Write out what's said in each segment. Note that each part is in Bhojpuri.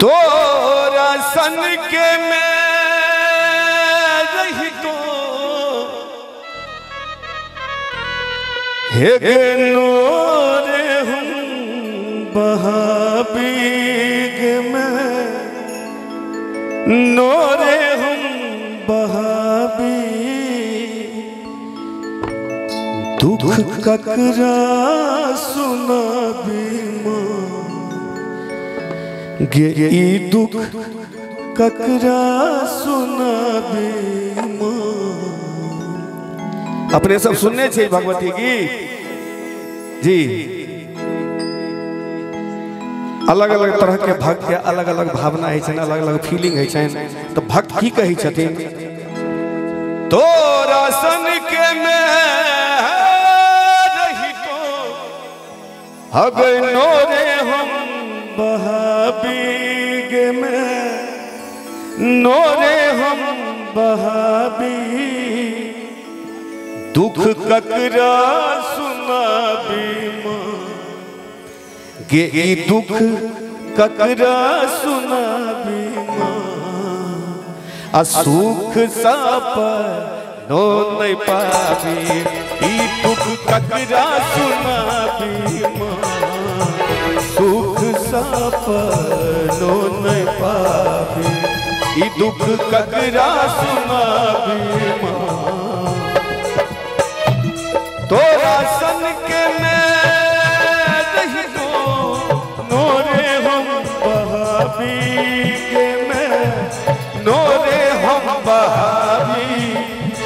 तोरा सन के मैं रही तो नूरे हम बहाबीग में नूरे हम बहाबी दुख ककरा सुना बीमा गे दुख ककरा सुना बीमा। अपने सब सुनने छे भगवती की जी। अलग अलग तरह के भक्त के अलग अलग भावना है, अलग अलग फीलिंग है। तो भक्त की कही छथिन तोरा सन के मैं रही तो अगर नोरे हम बहाबीग में नोरे हम बहाबी दुख ककरा सुना बीमा गे दुख ककरा सुना बीमा असुख साप नो नहीं पाबी ई दुख ककरा सुना बीमा सुख साप नो नहीं पाबी ई दुख ककरा सुना बीमा। तोरा सन के मैं रही तो नोरे हम बहाबी के मैं नोरे हम बहाबी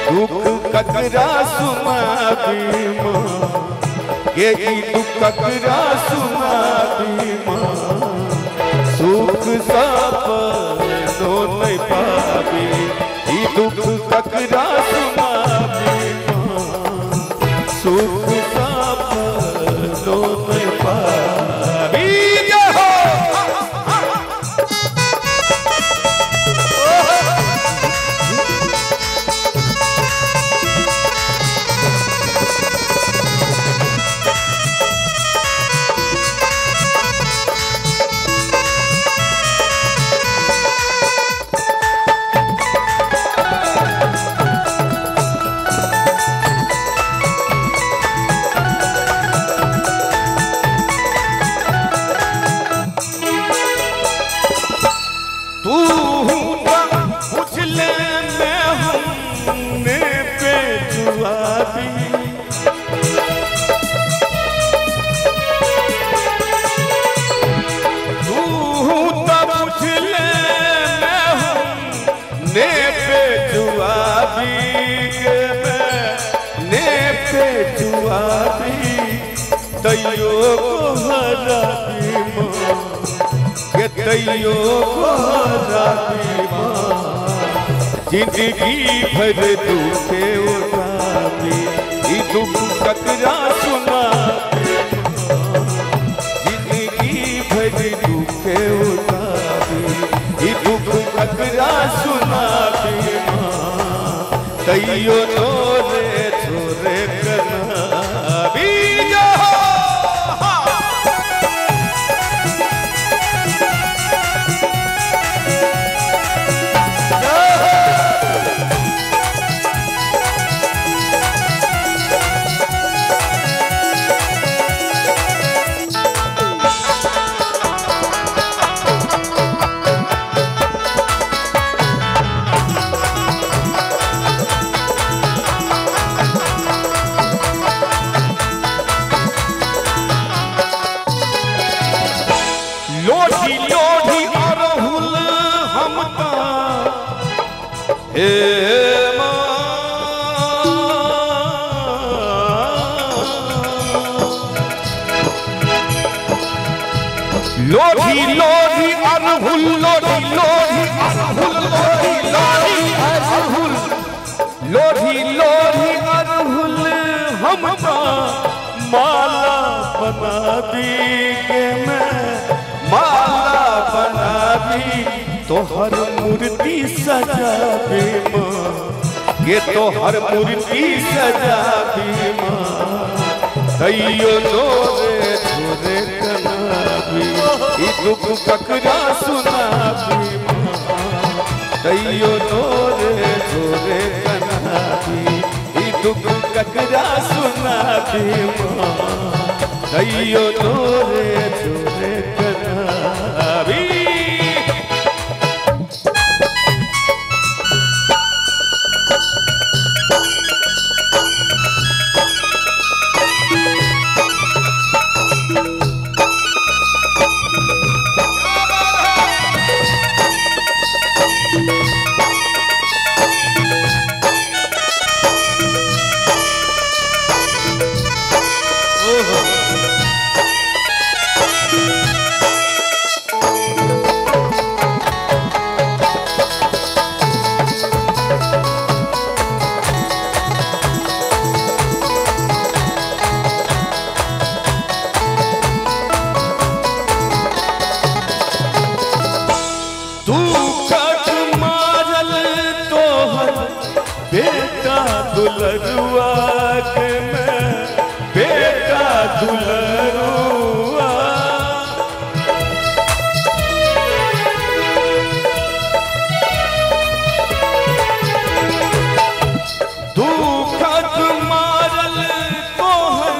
दुख ककरा सुना बीमा ये दुख ककरा सुना बीमा सुख साप नो नहीं पाबी ई दुख ककरा सुना बीमा सुख साप नो नहीं पाबी। तैयो हरा बीमा के तैयो हरा बीमा जिंदगी भर दुखे उठाबी ई दुख ककरा सुना जिंदगी भर दुखे उठाबी ई दुख ककरा सुना बीमा तैयो नोरे छोरे करना बीजा। लोढ़ी लोढ़ी अरहुल हम हे लोढ़ी लोढ़ी अरहुल लोढ़ी लोढ़ी अरहुल लोढ़ी लोढ़ी अरहुल लोढ़ी लोढ़ी अरहुल हम माला बना दी के मैं माला बना दी तोहर मूर्ति सजा बीमा ये तोहर मूर्ति सजा बीमा तैयो नोरे छोरे कना भी ई दुख ककरा सुनाबी तैयो नोरे जोरे कनाबी ई दुख ककरा सुनाबी तैयो नोरे जोरे कनाबी। बेटा दुलरुआ के मैं बेटा दुलरुआ दुखत मारल तोहर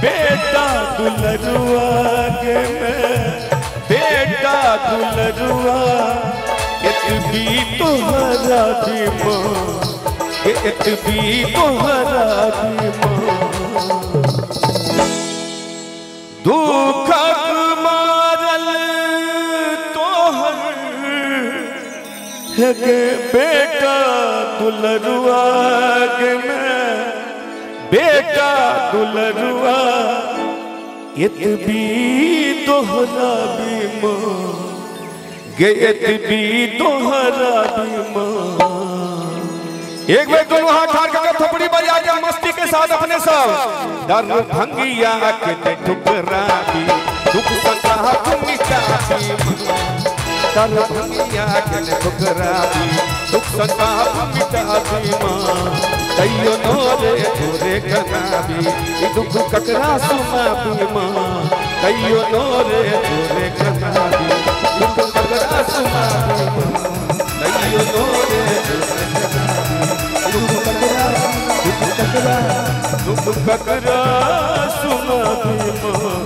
बेटा दुलरुआ के मैं बेटा दुलरुआ इतनी तोहरा भी माँ इतनी तोहरा भी माँ दुखत मारल तोहर है के बेटा दुलरुआ के मैं बेटा दुलरुआ इतनी तोहरा भी माँ इतनी तोहरा भी माँ। एक बार दोनों हाथ ठाड़ कर थोपड़ी बजा के मस्ती के साथ अपने सब डर भंगिया के ठुकराबी दुख संताप मिटाबी डर भंगिया के ठुकराबी दुख संताप मिटाबी माँ तैयो नोरे जोरे कनाबी ई दुख ककरा सुनाबी माँ तैयो नोरे जोरे कनाबी दुख ककरा सुनाबी माँ तैयो नोरे जोरे दुख ककरा सुनाबी माँ